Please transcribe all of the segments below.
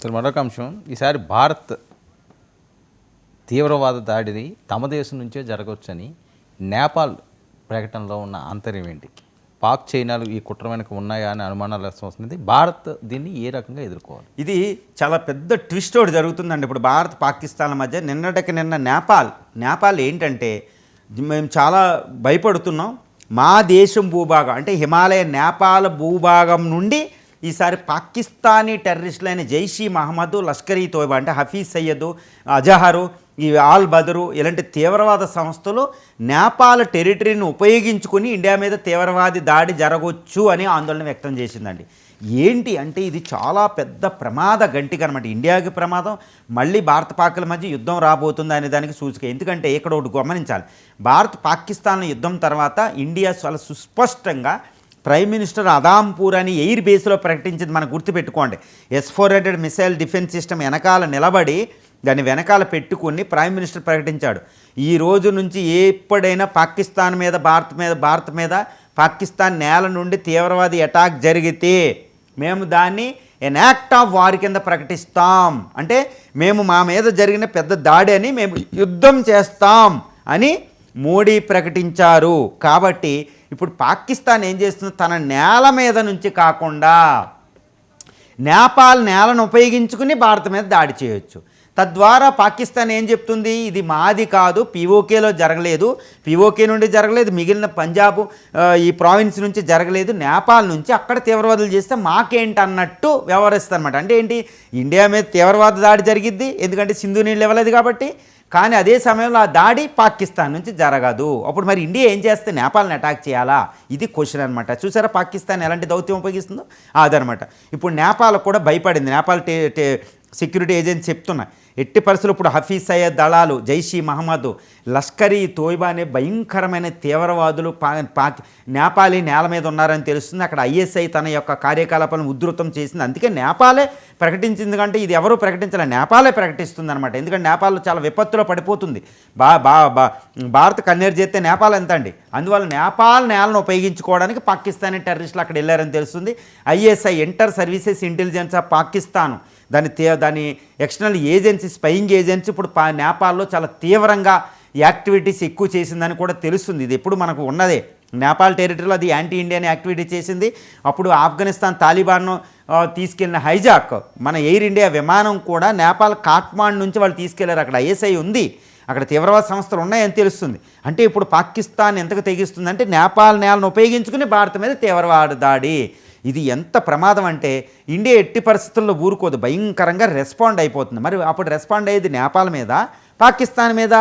సరే, మరొక అంశం. ఈసారి భారత్ తీవ్రవాద దాడిని తమ దేశం నుంచే జరగవచ్చని నేపాల్ ప్రకటనలో ఉన్న ఆంతర్యం ఏంటి? పాక్ చైనాలు ఈ కుట్ర వెనుక ఉన్నాయా అని అనుమానాలు వస్తుంది. భారత్ దీన్ని ఏ రకంగా ఎదుర్కోవాలి? ఇది చాలా పెద్ద ట్విస్ట్ ఒకటి జరుగుతుందండి ఇప్పుడు భారత్ పాకిస్తాన్ల మధ్య. నిన్నటికి నిన్న నేపాల్ ఏంటంటే, మేము చాలా భయపడుతున్నాం. మా దేశం భూభాగం అంటే హిమాలయ నేపాల్ భూభాగం నుండి ఈసారి పాకిస్తానీ టెర్రరిస్టులైన జైషీ మహమ్మద్, లష్కర్ ఈ తోయిబా అంటే హఫీజ్ సయ్యద్, అజహరు, ఈ ఆల్ బదరు ఇలాంటి తీవ్రవాద సంస్థలు నేపాల్ టెరిటరీని ఉపయోగించుకుని ఇండియా మీద తీవ్రవాది దాడి జరగవచ్చు అని ఆందోళన వ్యక్తం చేసిందండి. ఏంటి అంటే ఇది చాలా పెద్ద ప్రమాద గంటిక అనమాట. ఇండియాకి ప్రమాదం, మళ్ళీ భారత పాక్ల మధ్య యుద్ధం రాబోతుంది అనే దానికి సూచిక. ఎందుకంటే ఇక్కడ ఒకటి గమనించాలి, భారత్ పాకిస్తాన్ యుద్ధం తర్వాత ఇండియా చాలా సుస్పష్టంగా ప్రైమ్ మినిస్టర్ అదాంపూర్ అని ఎయిర్ బేస్లో ప్రకటించింది. మనం గుర్తుపెట్టుకోండి, S-400 మిసైల్ డిఫెన్స్ సిస్టమ్ వెనకాల నిలబడి దాన్ని వెనకాల పెట్టుకుని ప్రైమ్ మినిస్టర్ ప్రకటించాడు, ఈ రోజు నుంచి ఎప్పుడైనా పాకిస్తాన్ మీద భారత్ మీద పాకిస్తాన్ నేల నుండి తీవ్రవాది అటాక్ జరిగితే మేము దాన్ని ఎన్ యాక్ట్ ఆఫ్ వార్ కింద ప్రకటిస్తాం. అంటే మేము మా మీద జరిగిన పెద్ద దాడి అని మేము యుద్ధం చేస్తాం అని మోడీ ప్రకటించారు. కాబట్టి ఇప్పుడు పాకిస్తాన్ ఏం చేస్తుంది, తన నేల మీద నుంచి కాకుండా నేపాల్ నేలను ఉపయోగించుకుని భారత్ మీద దాడి చేయొచ్చు. తద్వారా పాకిస్తాన్ ఏం చెప్తుంది, ఇది మాది కాదు, పీఓకేలో జరగలేదు, పీఓకే నుండి జరగలేదు, మిగిలిన పంజాబ్ ఈ ప్రావిన్స్ నుంచి జరగలేదు, నేపాల్ నుంచి అక్కడ తీవ్రవాదులు చేస్తే మాకేంటి అన్నట్టు వ్యవహరిస్తుంది అనమాట. అంటే ఏంటి, ఇండియా మీద తీవ్రవాద దాడి జరిగిద్ది ఎందుకంటే సింధు నీళ్ళు ఇవ్వలేదు కాబట్టి, కానీ అదే సమయంలో ఆ దాడి పాకిస్తాన్ నుంచి జరగదు. అప్పుడు మరి ఇండియా ఏం చేస్తే నేపాల్ని అటాక్ చేయాలా, ఇది క్వశ్చన్ అనమాట. చూసారా పాకిస్తాన్ ఎలాంటి దౌత్యం ఉపయోగిస్తుందో అదనమాట. ఇప్పుడు నేపాల్ కూడా భయపడింది. నేపాల్ సెక్యూరిటీ ఏజెన్సీ చెప్తున్నాయి, ఎట్టి పరిస్థితులు ఇప్పుడు హఫీజ్ సయ్యద్ దళాలు, జైషీ మహమ్మద్, లష్కర్ ఈ తోయిబా అనే భయంకరమైన తీవ్రవాదులు నేపాలీ నేల మీద ఉన్నారని తెలుస్తుంది. అక్కడ ISI తన యొక్క కార్యకలాపాలను ఉధృతం చేసింది. అందుకే నేపాలే ప్రకటించింది, కంటే ఇది ఎవరూ ప్రకటించాలి, నేపాలే ప్రకటిస్తుంది అనమాట. ఎందుకంటే నేపాల్ చాలా విపత్తులో పడిపోతుంది. భారత్ కన్నేరు చేస్తే నేపాల్ ఎంత అండి. అందువల్ల నేపాల్ నేలను ఉపయోగించుకోవడానికి పాకిస్తానీ టెర్రరిస్టులు అక్కడ వెళ్ళారని తెలుస్తుంది. ISI inter services intelligence of Pakistan దాని ఎక్స్టర్నల్ ఏజెన్సీ, స్పైయింగ్ ఏజెన్సీ ఇప్పుడు నేపాల్లో చాలా తీవ్రంగా యాక్టివిటీస్ ఎక్కువ చేసిందని కూడా తెలుస్తుంది. ఇది ఎప్పుడు మనకు ఉన్నదే, నేపాల్ టెరిటరీలో అది యాంటీ ఇండియన్ యాక్టివిటీ చేసింది. అప్పుడు ఆఫ్ఘనిస్తాన్ తాలిబాన్ను తీసుకెళ్ళిన హైజాక్ మన ఎయిర్ ఇండియా విమానం కూడా నేపాల్ కాఠ్మాండు నుంచి వాళ్ళు తీసుకెళ్లారు. అక్కడ ISI ఉంది, అక్కడ తీవ్రవాద సంస్థలు ఉన్నాయని తెలుస్తుంది. అంటే ఇప్పుడు పాకిస్తాన్ ఎంతకు తెగిస్తుందంటే నేపాల్ నేలను ఉపయోగించుకుని భారత్ మీద తీవ్రవాద దాడి. ఇది ఎంత ప్రమాదం అంటే ఇండియా ఎట్టి పరిస్థితుల్లో ఊరుకోదు, భయంకరంగా రెస్పాండ్ అయిపోతుంది. మరి అప్పుడు రెస్పాండ్ అయ్యేది నేపాల్ మీద, పాకిస్తాన్ మీద,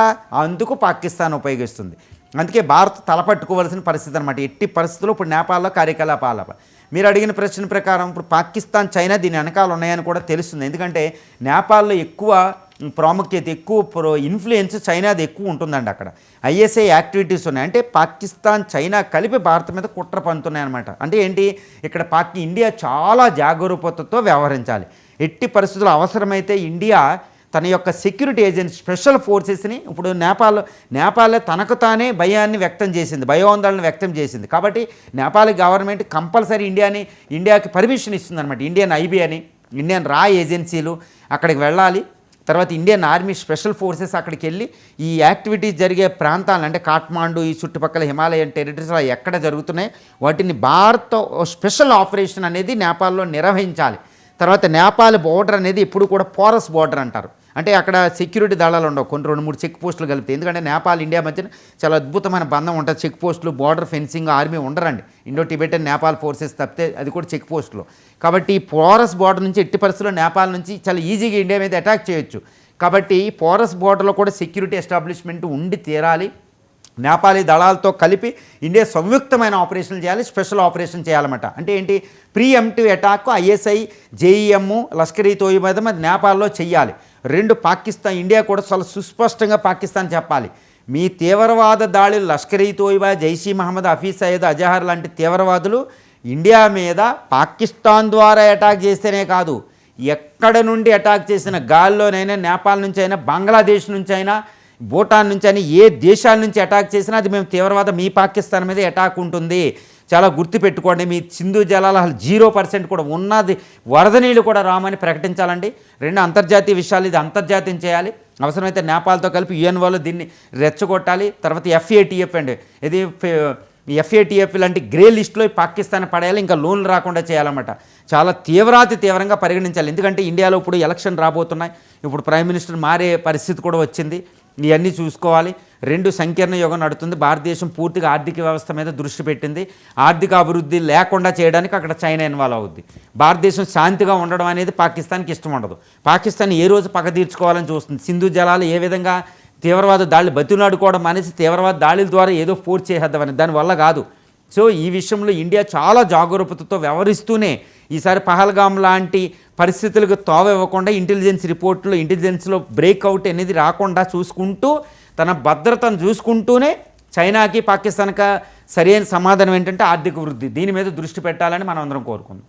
అందుకు పాకిస్తాన్ ఉపయోగిస్తుంది. అందుకే భారత్ తలపట్టుకోవాల్సిన పరిస్థితి అనమాట. ఎట్టి పరిస్థితుల్లో ఇప్పుడు నేపాల్లో కార్యకలాపాల మీరు అడిగిన ప్రశ్న ప్రకారం ఇప్పుడు పాకిస్తాన్, చైనా దీని వెనకాల ఉన్నాయని కూడా తెలుస్తుంది. ఎందుకంటే నేపాల్లో ఎక్కువ ప్రాముఖ్యత, ఎక్కువ ఇన్ఫ్లుయెన్స్ చైనాది ఎక్కువ ఉంటుందండి. అక్కడ ISI యాక్టివిటీస్ ఉన్నాయి. అంటే పాకిస్తాన్, చైనా కలిపి భారత్ మీద కుట్ర పంతున్నాయి అనమాట. అంటే ఏంటి, ఇక్కడ ఇండియా చాలా జాగరూకతతో వ్యవహరించాలి. ఎట్టి పరిస్థితుల్లో అవసరమైతే ఇండియా తన యొక్క సెక్యూరిటీ ఏజెన్సీ, స్పెషల్ ఫోర్సెస్ని ఇప్పుడు నేపాల్ తనకు తానే భయాన్ని వ్యక్తం చేసింది, భయోందోళన వ్యక్తం చేసింది. కాబట్టి నేపాల్ గవర్నమెంట్ కంపల్సరీ ఇండియాకి పర్మిషన్ ఇస్తుంది అనమాట. ఇండియన్ IB అని, ఇండియన్ రా ఏజెన్సీలు అక్కడికి వెళ్ళాలి. తర్వాత ఇండియన్ ఆర్మీ స్పెషల్ ఫోర్సెస్ అక్కడికి వెళ్ళి ఈ యాక్టివిటీస్ జరిగే ప్రాంతాలను, అంటే కాఠ్మాండు, ఈ చుట్టుపక్కల హిమాలయన్ టెరిటరీస్లో ఎక్కడ జరుగుతున్నాయి వాటిని భారత్ స్పెషల్ ఆపరేషన్ అనేది నేపాల్లో నిర్వహించాలి. తర్వాత నేపాల్ బోర్డర్ అనేది ఎప్పుడు కూడా పోరస్ బోర్డర్ అంటారు. అంటే అక్కడ సెక్యూరిటీ దళాలు ఉండవు, కొన్ని 2-3 చెక్ పోస్టులు కలిపితే. ఎందుకంటే నేపాల్, ఇండియా మధ్యన చాలా అద్భుతమైన బంధం ఉంటుంది. చెక్ పోస్టులు, బోర్డర్ ఫెన్సింగ్, ఆర్మీ ఉండరండి. ఇండో టిబెటన్ నేపాల్ ఫోర్సెస్ తప్పితే అది కూడా చెక్ పోస్టులు. కాబట్టి ఈ పోరస్ బోర్డర్ నుంచి ఎట్టి పరిస్థితుల్లో నేపాల్ నుంచి చాలా ఈజీగా ఇండియా మీద అటాక్ చేయొచ్చు. కాబట్టి పోరస్ బోర్డర్లో కూడా సెక్యూరిటీ ఎస్టాబ్లిష్మెంట్ ఉండి తీరాలి. నేపాలీ దళాలతో కలిపి ఇండియా సంయుక్తమైన ఆపరేషన్లు చేయాలి, స్పెషల్ ఆపరేషన్ చేయాలన్నమాట. అంటే ఏంటి, pre-emptive attack ISI, JEM, Lashkar ఈ తోయిబా మీద నేపాల్లో చెయ్యాలి. పాకిస్తాన్, ఇండియా కూడా చాలా సుస్పష్టంగా పాకిస్తాన్ చెప్పాలి, మీ తీవ్రవాద దాడులు లష్కర్ ఈ తోయిబా, జైషీ మహమ్మద్, హఫీజ్ సయ్యద్, అజహర్ లాంటి తీవ్రవాదులు ఇండియా మీద పాకిస్తాన్ ద్వారా అటాక్ చేస్తేనే కాదు, ఎక్కడ నుండి అటాక్ చేసిన, గాల్లోనైనా, నేపాల్ నుంచి అయినా, బంగ్లాదేశ్ నుంచి అయినా, భూటాన్ నుంచి అయినా, ఏ దేశాల నుంచి అటాక్ చేసినా అది మేము తీవ్రవాద మీ పాకిస్తాన్ మీద అటాక్ ఉంటుంది. చాలా గుర్తుపెట్టుకోండి. మీ సింధు జలాలు అసలు 0% కూడా ఉన్నది, వరద నీళ్ళు కూడా రామని ప్రకటించాలండి. 2 అంతర్జాతీయ విషయాలు, ఇది అంతర్జాతీయం చేయాలి. అవసరమైతే నేపాల్తో కలిపి UN వాళ్ళు దీన్ని రెచ్చగొట్టాలి. తర్వాత FATF అండి, ఇది FATF లాంటి గ్రే లిస్టులో పాకిస్తాన్ పడేయాలి, ఇంకా లోన్లు రాకుండా చేయాలన్నమాట. చాలా తీవ్రంగా పరిగణించాలి. ఎందుకంటే ఇండియాలో ఇప్పుడు ఎలక్షన్ రాబోతున్నాయి, ఇప్పుడు ప్రైమ్ మినిస్టర్ మారే పరిస్థితి కూడా వచ్చింది. ఇవన్నీ చూసుకోవాలి. 2 సంకీర్ణ యుగం నడుతుంది. భారతదేశం పూర్తిగా ఆర్థిక వ్యవస్థ మీద దృష్టి పెట్టింది. ఆర్థిక అభివృద్ధి లేకుండా చేయడానికి అక్కడ చైనా ఇన్వాల్వ్ అవుద్ది. భారతదేశం శాంతిగా ఉండడం అనేది పాకిస్తాన్కి ఇష్టం ఉండదు. పాకిస్తాన్ ఏ రోజు పగ తీర్చుకోవాలని చూస్తుంది. సింధు జలాలు ఏ విధంగా తీవ్రవాద దాడులు బతిలాడుకోవడం అనేసి తీవ్రవాద దాడుల ద్వారా ఏదో ఫోర్స్ చేసేద్దామని, దానివల్ల కాదు. సో ఈ విషయంలో ఇండియా చాలా జాగరూకతతో వ్యవహరిస్తూనే ఈసారి పహల్గామ్ లాంటి పరిస్థితులకు తావ ఇవ్వకుండా ఇంటెలిజెన్స్లో బ్రేక్అవుట్ అనేది రాకుండా చూసుకుంటూ, తన భద్రతను చూసుకుంటూనే చైనాకి పాకిస్తాన్కి సరైన సమాధానం ఏంటంటే ఆర్థిక వృద్ధి. దీని మీద దృష్టి పెట్టాలని మనం అందరం కోరుకుందాం.